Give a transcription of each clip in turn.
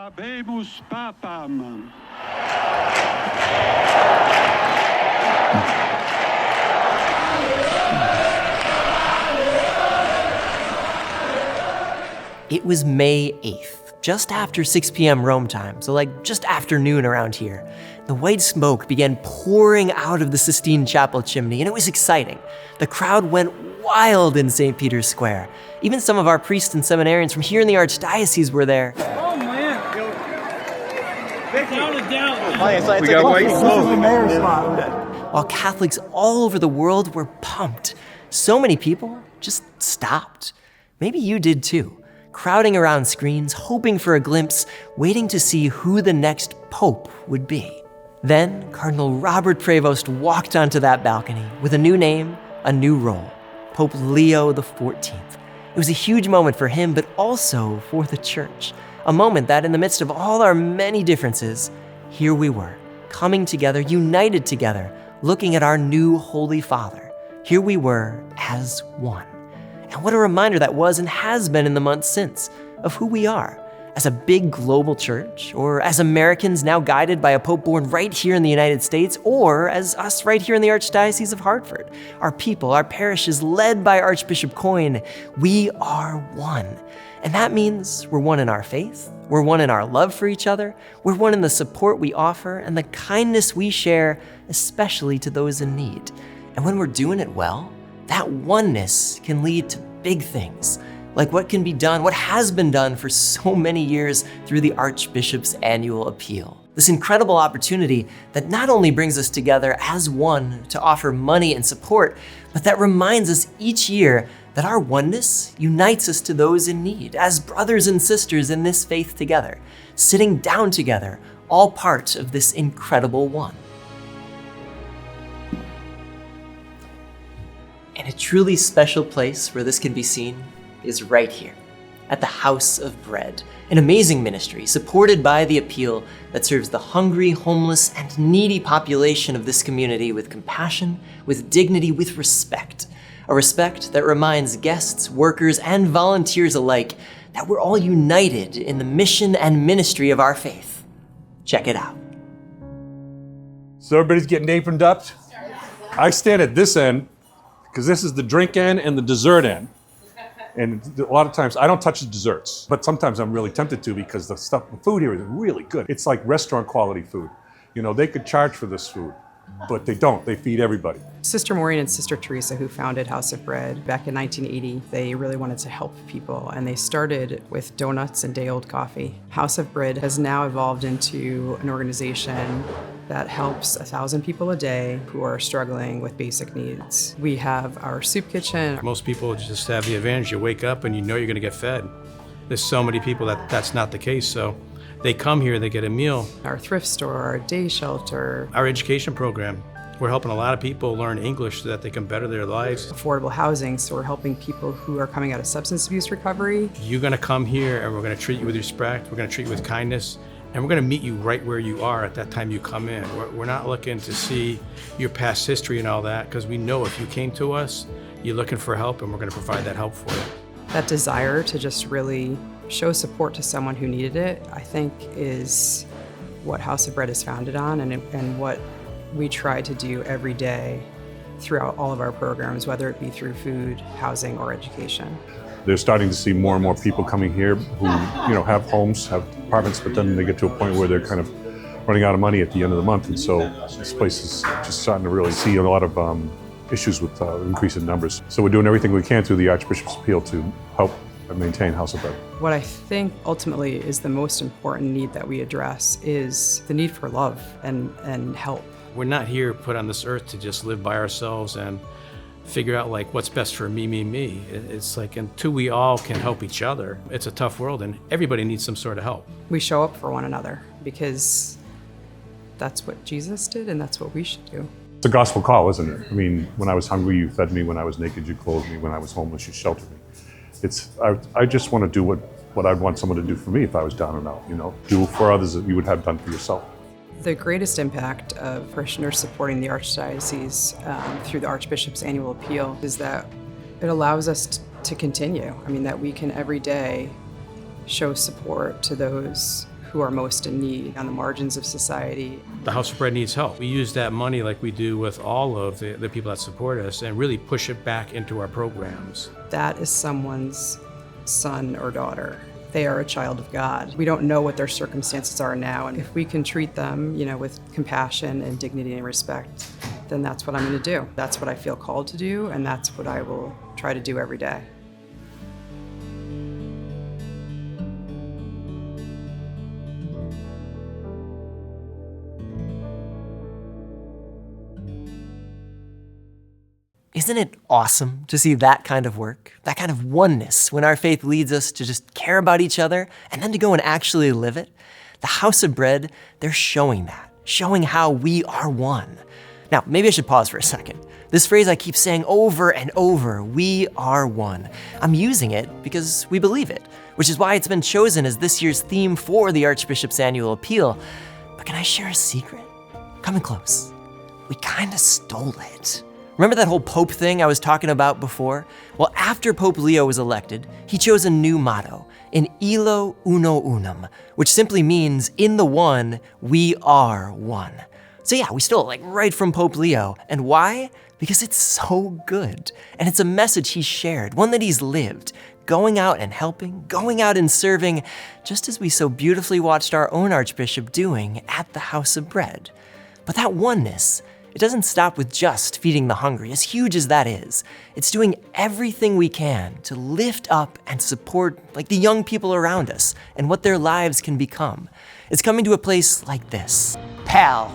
Habemus Papam. It was May 8th, just after 6 p.m. Rome time, so like just afternoon around here. The white smoke began pouring out of the Sistine Chapel chimney, and it was exciting. The crowd went wild in St. Peter's Square. Even some of our priests and seminarians from here in the Archdiocese were there. Oh man! Down and down. We got white smoke. While Catholics all over the world were pumped. So many people just stopped. Maybe you did too. Crowding around screens, hoping for a glimpse, waiting to see who the next pope would be. Then Cardinal Robert Prevost walked onto that balcony with a new name, a new role, Pope Leo XIV. It was a huge moment for him, but also for the Church. A moment that, in the midst of all our many differences, here we were, coming together, united together, looking at our new Holy Father. Here we were as one. And what a reminder that was and has been in the months since of who we are as a big global church, or as Americans now guided by a pope born right here in the United States, or as us right here in the Archdiocese of Hartford. Our people, our parishes led by Archbishop Coyne, we are one. And that means we're one in our faith, we're one in our love for each other, we're one in the support we offer and the kindness we share, especially to those in need. And when we're doing it well, that oneness can lead to big things, like what can be done, what has been done for so many years through the Archbishop's annual appeal. This incredible opportunity that not only brings us together as one to offer money and support, but that reminds us each year that our oneness unites us to those in need, as brothers and sisters in this faith together, sitting down together, all part of this incredible one. And a truly special place where this can be seen is right here, at the House of Bread, an amazing ministry supported by the appeal that serves the hungry, homeless, and needy population of this community with compassion, with dignity, with respect. A respect that reminds guests, workers, and volunteers alike that we're all united in the mission and ministry of our faith. Check it out. So everybody's getting aproned up? I stand at this end, because this is the drink end and the dessert end. And a lot of times I don't touch the desserts, but sometimes I'm really tempted to because the food here is really good. It's like restaurant quality food. You know, they could charge for this food, but they don't. They feed everybody. Sister Maureen and Sister Teresa, who founded House of Bread back in 1980, they really wanted to help people, and they started with donuts and day-old coffee. House of Bread has now evolved into an organization that helps 1,000 people a day who are struggling with basic needs. We have our soup kitchen. Most people just have the advantage. You wake up and you know you're going to get fed. There's so many people that's not the case, so they come here, they get a meal. Our thrift store, our day shelter. Our education program. We're helping a lot of people learn English so that they can better their lives. Affordable housing, so we're helping people who are coming out of substance abuse recovery. You're going to come here and we're going to treat you with respect, we're going to treat you with kindness, and we're going to meet you right where you are at that time you come in. We're not looking to see your past history and all that, because we know if you came to us, you're looking for help and we're going to provide that help for you. That desire to just really show support to someone who needed it, I think, is what House of Bread is founded on, and what we try to do every day throughout all of our programs, whether it be through food, housing, or education. They're starting to see more and more people coming here who, have homes, have apartments, but then they get to a point where they're kind of running out of money at the end of the month. And so this place is just starting to really see a lot of issues with increase in numbers. So we're doing everything we can through the Archbishop's appeal to help maintain House of Bread. What I think ultimately is the most important need that we address is the need for love and help. We're not here put on this earth to just live by ourselves and figure out like what's best for me. It's like until we all can help each other, it's a tough world and everybody needs some sort of help. We show up for one another because that's what Jesus did and that's what we should do. It's a gospel call, isn't it? I mean, when I was hungry, you fed me. When I was naked, you clothed me. When I was homeless, you sheltered me. I just want to do what I'd want someone to do for me if I was down and out, do for others that you would have done for yourself. The greatest impact of parishioners supporting the Archdiocese through the Archbishop's annual appeal is that it allows us to continue. I mean, that we can every day show support to those who are most in need, on the margins of society. The House of Bread needs help. We use that money like we do with all of the people that support us and really push it back into our programs. That is someone's son or daughter. They are a child of God. We don't know what their circumstances are now, and if we can treat them, with compassion and dignity and respect, then that's what I'm going to do. That's what I feel called to do, and that's what I will try to do every day. Isn't it awesome to see that kind of work, that kind of oneness when our faith leads us to just care about each other and then to go and actually live it? The House of Bread, they're showing that, showing how we are one. Now, maybe I should pause for a second. This phrase I keep saying over and over, we are one. I'm using it because we believe it, which is why it's been chosen as this year's theme for the Archbishop's annual appeal. But can I share a secret? Coming close. We kind of stole it. Remember that whole Pope thing I was talking about before? Well, after Pope Leo was elected, he chose a new motto, in illo uno unum, which simply means, in the one, we are one. So yeah, we stole it right from Pope Leo. And why? Because it's so good. And it's a message he's shared, one that he's lived, going out and helping, going out and serving, just as we so beautifully watched our own Archbishop doing at the House of Bread. But that oneness, it doesn't stop with just feeding the hungry, as huge as that is. It's doing everything we can to lift up and support the young people around us and what their lives can become. It's coming to a place like this. PAL,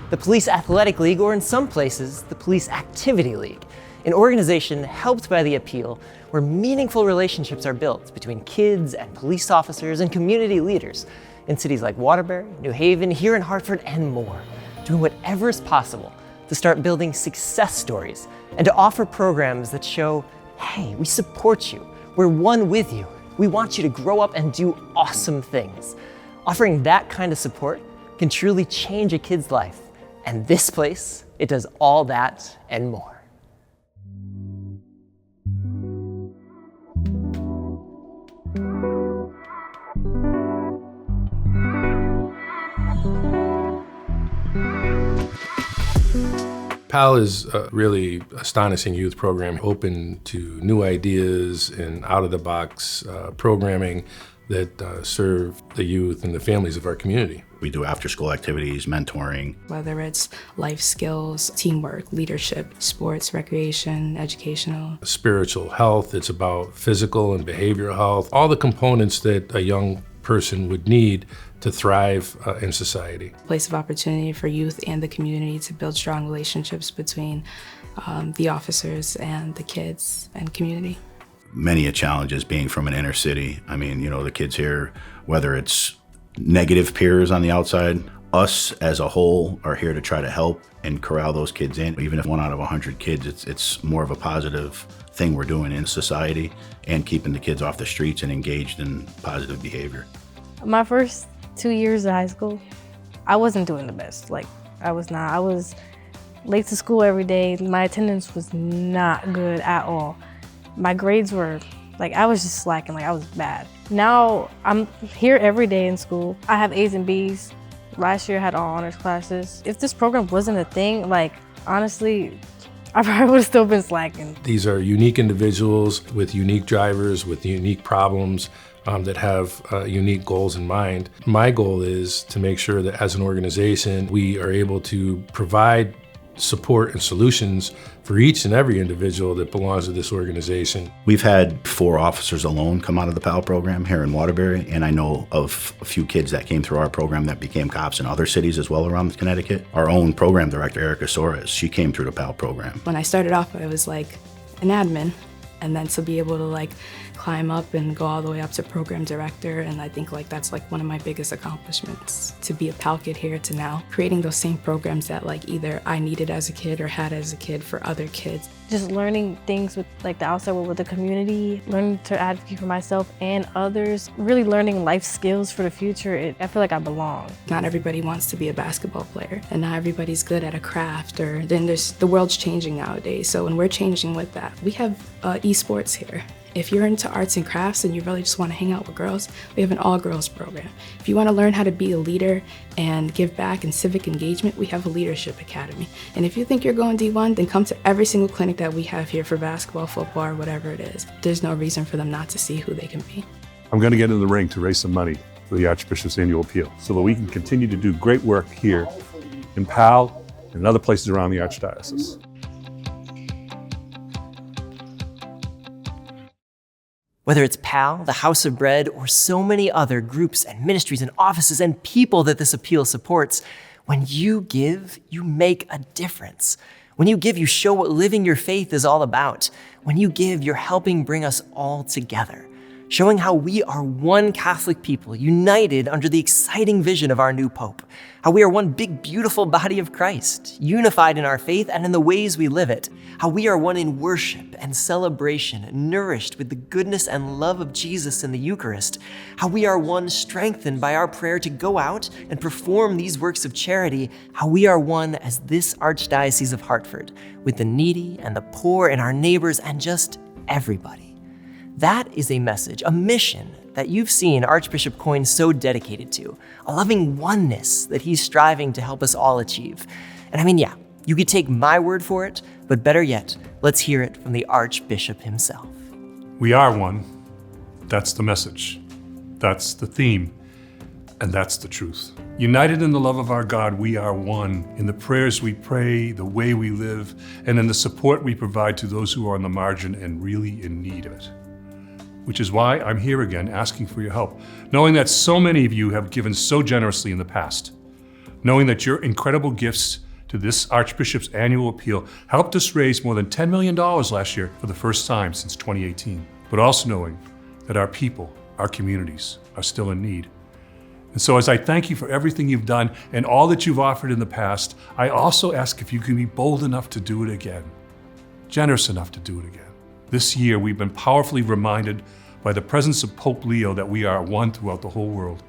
the Police Athletic League, or in some places, the Police Activity League, an organization helped by the appeal where meaningful relationships are built between kids and police officers and community leaders in cities like Waterbury, New Haven, here in Hartford, and more, doing whatever is possible to start building success stories and to offer programs that show, hey, we support you, we're one with you, we want you to grow up and do awesome things. Offering that kind of support can truly change a kid's life. And this place, it does all that and more. PAL is a really astonishing youth program, open to new ideas and out-of-the-box programming that serve the youth and the families of our community. We do after-school activities, mentoring. Whether it's life skills, teamwork, leadership, sports, recreation, educational. Spiritual health, it's about physical and behavioral health, all the components that a young person would need to thrive in society. Place of opportunity for youth and the community to build strong relationships between the officers and the kids and community. Many challenges being from an inner city. I mean, the kids here, whether it's negative peers on the outside, us as a whole are here to try to help and corral those kids in. Even if 1 out of 100 kids, it's more of a positive thing we're doing in society and keeping the kids off the streets and engaged in positive behavior. My first 2 years of high school, I wasn't doing the best. I was not. I was late to school every day. My attendance was not good at all. My grades were, I was just slacking, I was bad. Now I'm here every day in school. I have A's and B's. Last year I had all honors classes. If this program wasn't a thing, honestly, I probably would have still been slacking. These are unique individuals with unique drivers, with unique problems that have unique goals in mind. My goal is to make sure that as an organization, we are able to provide support and solutions for each and every individual that belongs to this organization. We've had 4 officers alone come out of the PAL program here in Waterbury, and I know of a few kids that came through our program that became cops in other cities as well around Connecticut. Our own program director, Erica Soares, she came through the PAL program. When I started off, I was an admin, and then to be able to climb up and go all the way up to program director, and I think that's one of my biggest accomplishments, to be a PAL kid here to now creating those same programs that either I needed as a kid or had as a kid for other kids. Just learning things with the outside world, with the community, learning to advocate for myself and others, really learning life skills for the future. I feel like I belong. Not everybody wants to be a basketball player, and not everybody's good at a craft, or then the world's changing nowadays. So when we're changing with that, we have esports here. If you're into arts and crafts and you really just want to hang out with girls, we have an all-girls program. If you want to learn how to be a leader and give back in civic engagement, we have a leadership academy. And if you think you're going D1, then come to every single clinic that we have here for basketball, football, or whatever it is. There's no reason for them not to see who they can be. I'm going to get in the ring to raise some money for the Archbishop's annual appeal so that we can continue to do great work here in PAL and in other places around the Archdiocese. Whether it's PAL, the House of Bread, or so many other groups and ministries and offices and people that this appeal supports, when you give, you make a difference. When you give, you show what living your faith is all about. When you give, you're helping bring us all together, showing how we are one Catholic people united under the exciting vision of our new Pope, how we are one big, beautiful body of Christ, unified in our faith and in the ways we live it, how we are one in worship and celebration, nourished with the goodness and love of Jesus in the Eucharist, how we are one strengthened by our prayer to go out and perform these works of charity, how we are one as this Archdiocese of Hartford, with the needy and the poor and our neighbors and just everybody. That is a message, a mission that you've seen Archbishop Coyne so dedicated to, a loving oneness that he's striving to help us all achieve. And I mean, yeah, you could take my word for it, but better yet, let's hear it from the Archbishop himself. We are one. That's the message. That's the theme. And that's the truth. United in the love of our God, we are one in the prayers we pray, the way we live, and in the support we provide to those who are on the margin and really in need of it. Which is why I'm here again asking for your help, knowing that so many of you have given so generously in the past, knowing that your incredible gifts to this Archbishop's annual appeal helped us raise more than $10 million last year for the first time since 2018, but also knowing that our people, our communities, are still in need. And so as I thank you for everything you've done and all that you've offered in the past, I also ask if you can be bold enough to do it again, generous enough to do it again. This year, we've been powerfully reminded by the presence of Pope Leo that we are one throughout the whole world.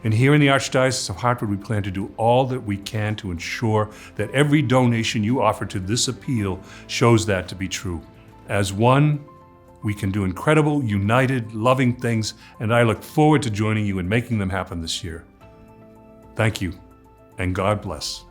And here in the Archdiocese of Hartford, we plan to do all that we can to ensure that every donation you offer to this appeal shows that to be true. As one, we can do incredible, united, loving things, and I look forward to joining you in making them happen this year. Thank you, and God bless.